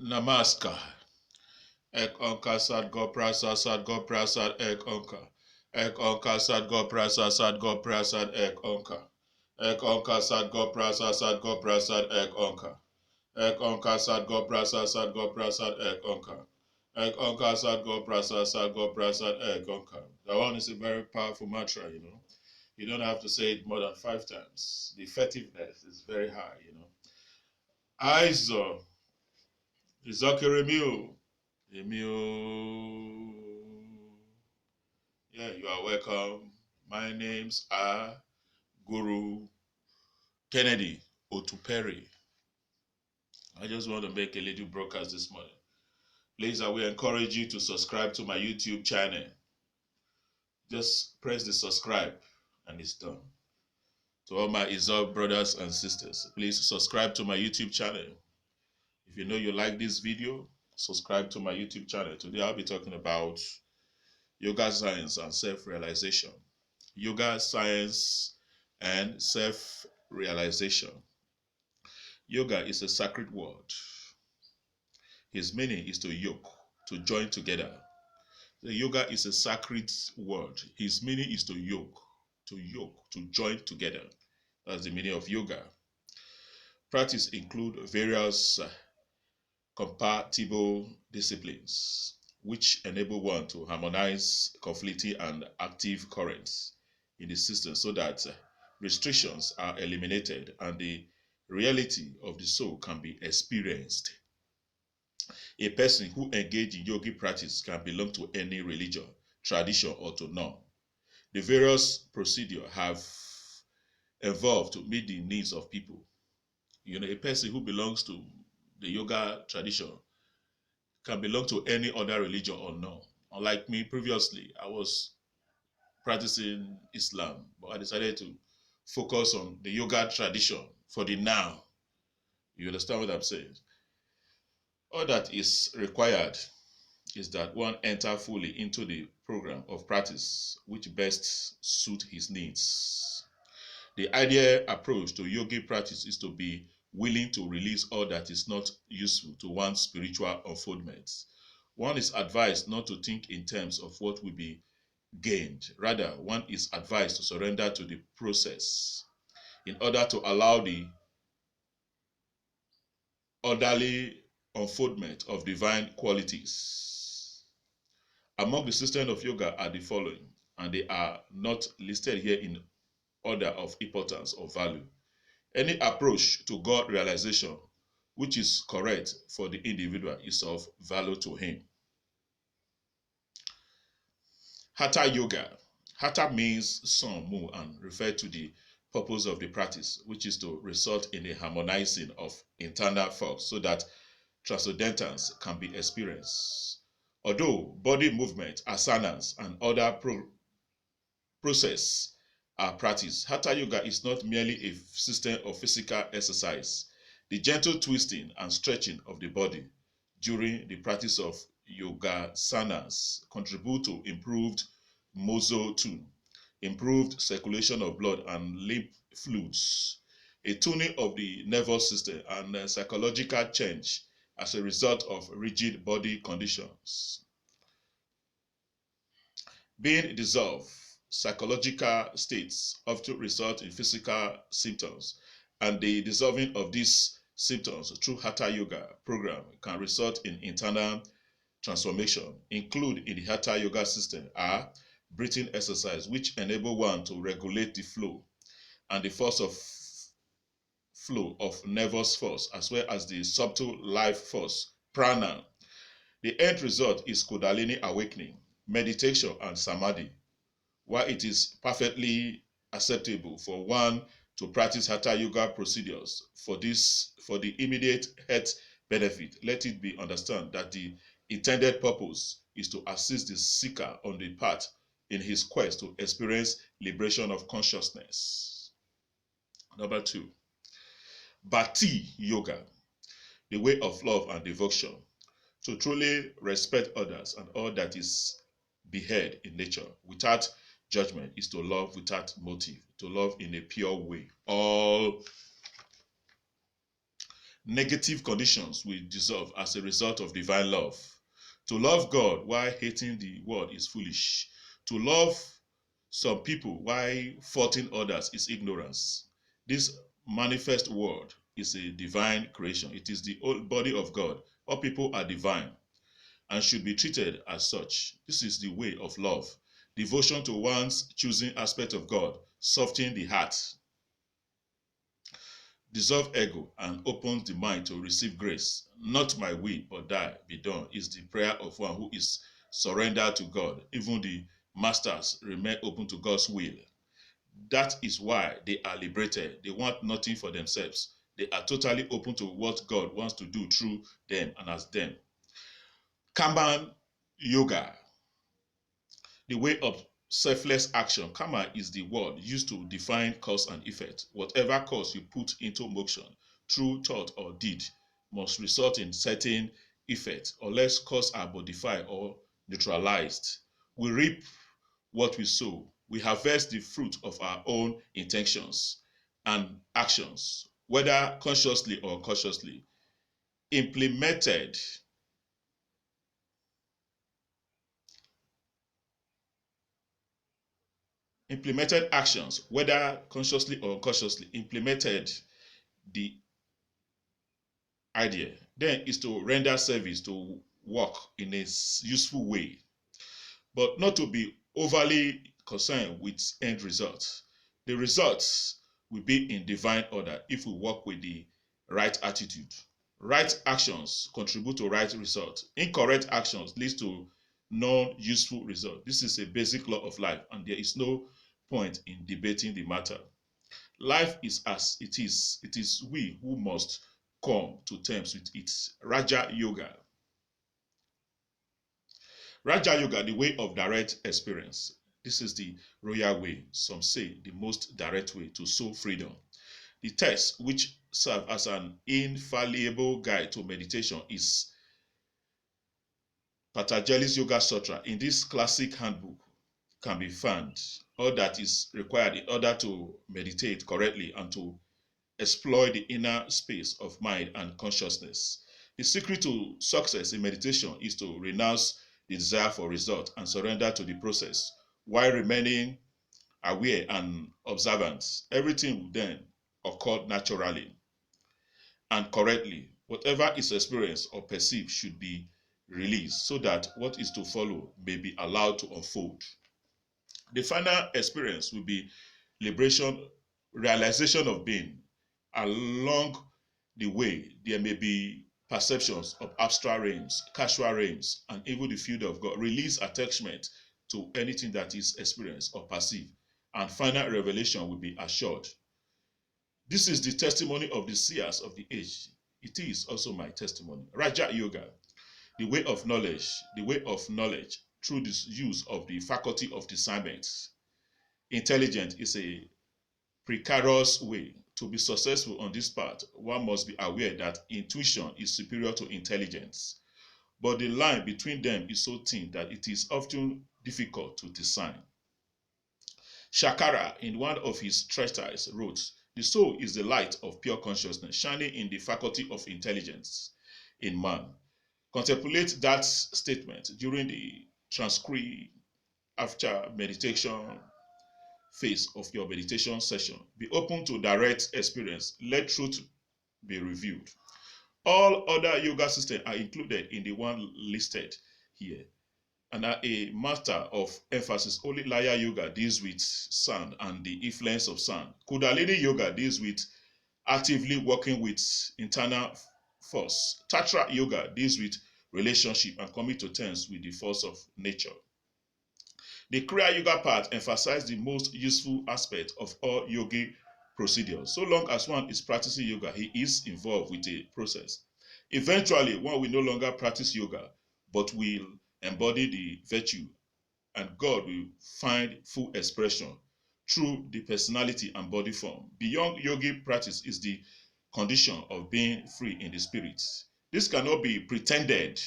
Namaskar. Ek Onkar Sadgor Prasad Sadgor Prasad Ek Onkar. Ek Onkar Sadgor Prasad Sadgor Prasad Ek Onkar. Ek Onkar Sadgor Prasad Sadgor Prasad Ek Onkar. Ek Onkar Sadgor Prasad Sadgor Prasad Ek Onkar. Ek Onkar Sadgor Prasad Sadgor Prasad Ek Onkar. That one is a very powerful mantra, you know. You don't have to say it more than 5 times. The effectiveness is very high, you know. Aizo. Izokirimiu. Emil. Yeah, you are welcome. My names are Guru Kennedy Otupere. I just want to make a little broadcast this morning. Please, I will encourage you to subscribe to my YouTube channel. Just press the subscribe and it's done. To all my Izok brothers and sisters, please subscribe to my YouTube channel. If you know you like this video, subscribe to my YouTube channel. Today I'll be talking about yoga science and self-realization. Yoga science and self-realization. Yoga is a sacred word. Its meaning is to yoke, to join together. The yoga is a sacred word. Its meaning is to yoke, to join together. That's the meaning of yoga. Practice include various compatible disciplines which enable one to harmonize conflicting and active currents in the system so that restrictions are eliminated and the reality of the soul can be experienced. A person who engages in yogic practice can belong to any religion, tradition, or to none. The various procedures have evolved to meet the needs of people. You know, a person who belongs to the yoga tradition can belong to any other religion or no. Unlike me, previously, I was practicing Islam, but I decided to focus on the yoga tradition for the now. You understand what I'm saying? All that is required is that one enter fully into the program of practice which best suit his needs. The ideal approach to yogic practice is to be willing to release all that is not useful to one's spiritual unfoldment. One is advised not to think in terms of what will be gained. Rather, one is advised to surrender to the process in order to allow the orderly unfoldment of divine qualities. Among the systems of yoga are the following, and they are not listed here in order of importance or value. Any approach to God realization which is correct for the individual is of value to him. Hatha yoga. Hatha means sun, moon, and refer to the purpose of the practice, which is to result in a harmonizing of internal force so that transcendence can be experienced. Although body movement, asanas, and other process are practiced, Hatha yoga is not merely a system of physical exercise. The gentle twisting and stretching of the body during the practice of yogasanas contribute to improved muscle tone, improved circulation of blood and lymph fluids, a tuning of the nervous system, and a psychological change as a result of rigid body conditions. Being dissolved, psychological states often result in physical symptoms, and the dissolving of these symptoms through Hatha yoga program can result in internal transformation. Included in the Hatha yoga system are breathing exercise, which enable one to regulate the flow and the force of flow of nervous force, as well as the subtle life force, prana. The end result is Kundalini awakening, meditation, and samadhi. While it is perfectly acceptable for one to practice Hatha yoga procedures for the immediate health benefit, let it be understood that the intended purpose is to assist the seeker on the path in his quest to experience liberation of consciousness. Number 2, Bhakti yoga, the way of love and devotion, to truly respect others and all that is beheld in nature without judgment is to love without motive, to love in a pure way. All Negative conditions will dissolve as a result of divine love. To love God while hating the world is foolish. To love some people while faulting others is ignorance. This manifest word is a divine creation. It is the whole body of God. All people are divine and should be treated as such. This is the way of love. Devotion to one's choosing aspect of God, softening the heart, dissolve ego, and opens the mind to receive grace. Not my will, but thy be done is the prayer of one who is surrendered to God. Even the masters remain open to God's will. That is why they are liberated. They want nothing for themselves. They are totally open to what God wants to do through them and as them. Karma yoga, the way of selfless action. Karma is the word used to define cause and effect. Whatever cause you put into motion through thought or deed must result in certain effect, unless cause are modified or neutralized. We reap what we sow. We harvest the fruit of our own intentions and actions, whether consciously or unconsciously. Implemented implemented actions, whether consciously or unconsciously, implemented the idea, then is to render service, to work in a useful way, but not to be overly concerned with end results. The results will be in divine order if we work with the right attitude. Right actions contribute to right results. Incorrect actions leads to non-useful results. This is a basic law of life, and there is no point in debating the matter. Life is as it is. It is we who must come to terms with it. Raja Yoga. Raja Yoga, the way of direct experience. This is the royal way, some say the most direct way to soul freedom. The text, which serves as an infallible guide to meditation, is Patanjali's Yoga Sutra. In this classic handbook can be found all that is required in order to meditate correctly and to exploit the inner space of mind and consciousness. The secret to success in meditation is to renounce the desire for result and surrender to the process while remaining aware and observant. Everything will then occur naturally and correctly. Whatever is experienced or perceived should be released so that what is to follow may be allowed to unfold. The final experience will be liberation, realization of being. Along the way, there may be perceptions of abstract realms, casual realms, and even the field of God. Release attachment to anything that is experienced or perceived, and final revelation will be assured. This is the testimony of the seers of the age. It is also my testimony. Raja Yoga, the way of knowledge, through this use of the faculty of discernment. Intelligence is a precarious way. To be successful on this path, one must be aware that intuition is superior to intelligence. But the line between them is so thin that it is often difficult to discern. Shakara, in one of his treatises, wrote, "The soul is the light of pure consciousness, shining in the faculty of intelligence in man." Contemplate that statement during the transcript after meditation phase of your meditation session. Be open to direct experience. Let truth be revealed. All other yoga systems are included in the one listed here and are a matter of emphasis. Only Laya Yoga deals with sound and the influence of sound. Kundalini Yoga deals with actively working with internal force. Tantra Yoga deals with relationship and coming to terms with the force of nature. The Kriya Yoga part emphasizes the most useful aspect of all yogic procedures. So long as one is practicing yoga, he is involved with a process. Eventually, one will no longer practice yoga, but will embody the virtue, and God will find full expression through the personality and body form. Beyond yogic practice is the condition of being free in the spirit. This cannot be pretended.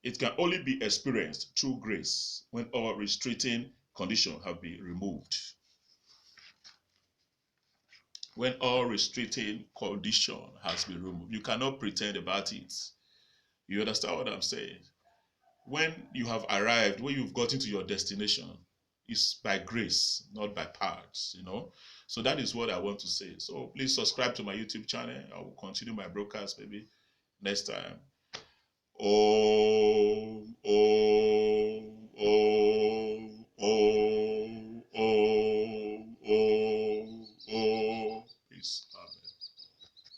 It can only be experienced through grace when all restricting conditions have been removed. when all restricting condition has been removed. You cannot pretend about it. You understand what I'm saying? When you have arrived, when you've gotten to your destination, it's by grace, not by parts, So that is what I want to say. So please subscribe to my YouTube channel. I will continue my broadcast maybe next time. Om, Om, Om.